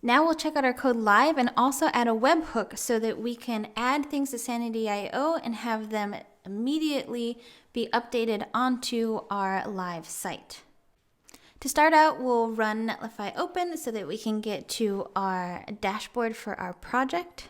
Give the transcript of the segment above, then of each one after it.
Now we'll check out our code live and also add a webhook so that we can add things to Sanity.io and have them immediately be updated onto our live site. To start out, we'll run Netlify open so that we can get to our dashboard for our project.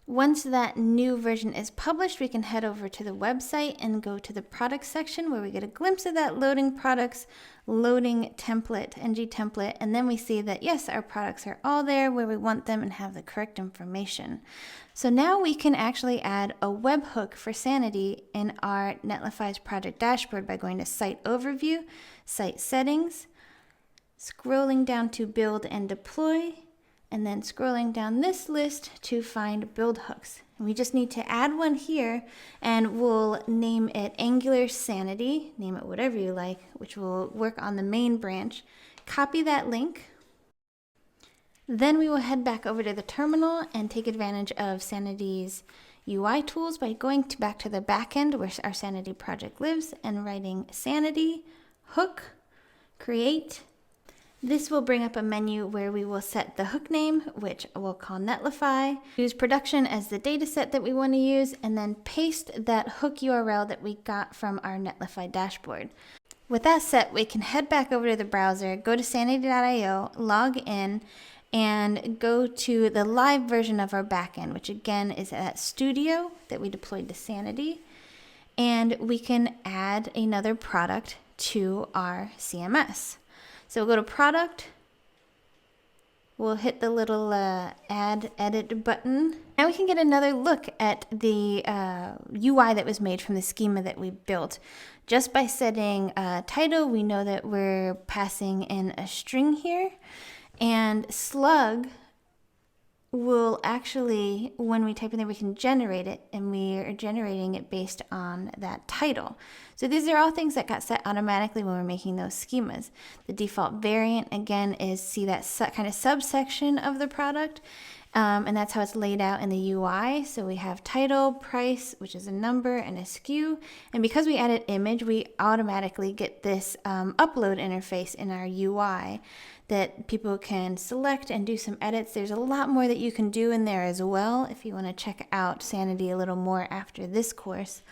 Once that new version is published, we can head over to the website and go to the products section where we get a glimpse of that loading products, loading template, ng template, and then we see that yes, our products are all there where we want them and have the correct information. So now we can actually add a webhook for Sanity in our Netlify's project dashboard by going to Site Overview, Site Settings, scrolling down to Build and Deploy, and then scrolling down this list to find build hooks. And we just need to add one here, and we'll name it Angular Sanity, name it whatever you like, which will work on the main branch. Copy that link. Then we will head back over to the terminal and take advantage of Sanity's UI tools by going back to the backend where our Sanity project lives and writing Sanity, hook, create. This will bring up a menu where we will set the hook name, which we'll call Netlify, use production as the data set that we want to use, and then paste that hook URL that we got from our Netlify dashboard. With that set, we can head back over to the browser, go to sanity.io, log in, and go to the live version of our backend, which again is that studio that we deployed to Sanity. And we can add another product to our CMS. So we'll go to product, we'll hit the little add edit button. Now we can get another look at the UI that was made from the schema that we built. Just by setting title, we know that we're passing in a string here, and slug will actually, when we type in there, we can generate it, and we are generating it based on that title. So these are all things that got set automatically when we're making those schemas. The default variant, again, is see that kind of subsection of the product, and that's how it's laid out in the UI. So we have title, price, which is a number, and a SKU. And because we added image, we automatically get this upload interface in our UI that people can select and do some edits. There's a lot more that you can do in there as well if you want to check out Sanity a little more after this course.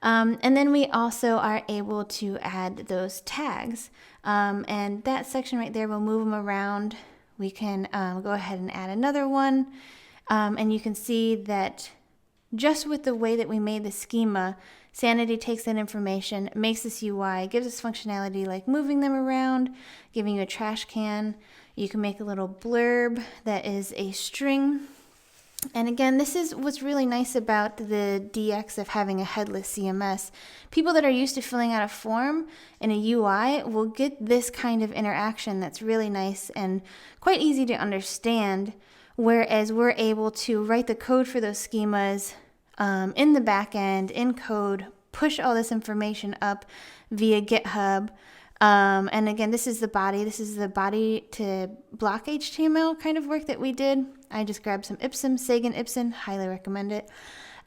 And then we also are able to add those tags. And that section right there, we'll move them around. We can go ahead and add another one. And you can see that just with the way that we made the schema, Sanity takes that information, makes this UI, gives us functionality like moving them around, giving you a trash can. You can make a little blurb that is a string. And again, this is what's really nice about the DX of having a headless CMS. People that are used to filling out a form in a UI will get this kind of interaction that's really nice and quite easy to understand, whereas we're able to write the code for those schemas in the backend, in code, push all this information up via GitHub. And again, this is the body. This is the body to block HTML kind of work that we did. I just grabbed some Ipsum, Sagan Ipsum, highly recommend it.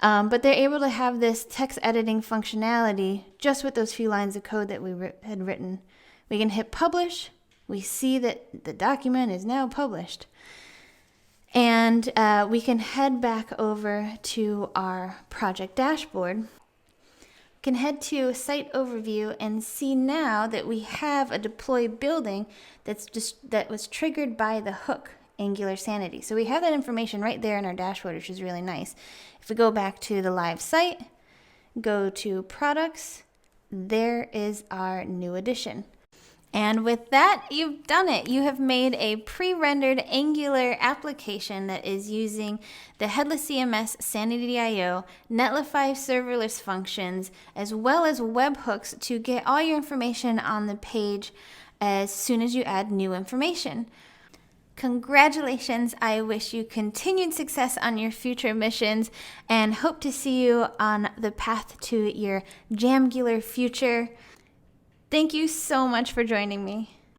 But they're able to have this text editing functionality just with those few lines of code that we had written. We can hit publish. We see that the document is now published. And we can head back over to our project dashboard. We can head to Site Overview and see now that we have a deploy building that was triggered by the hook, Angular Sanity. So we have that information right there in our dashboard, which is really nice. If we go back to the live site, go to products, there is our new addition. And with that, you've done it. You have made a pre-rendered Angular application that is using the headless CMS Sanity.io, Netlify serverless functions, as well as webhooks to get all your information on the page as soon as you add new information. Congratulations. I wish you continued success on your future missions and hope to see you on the path to your Jamgular future. Thank you so much for joining me.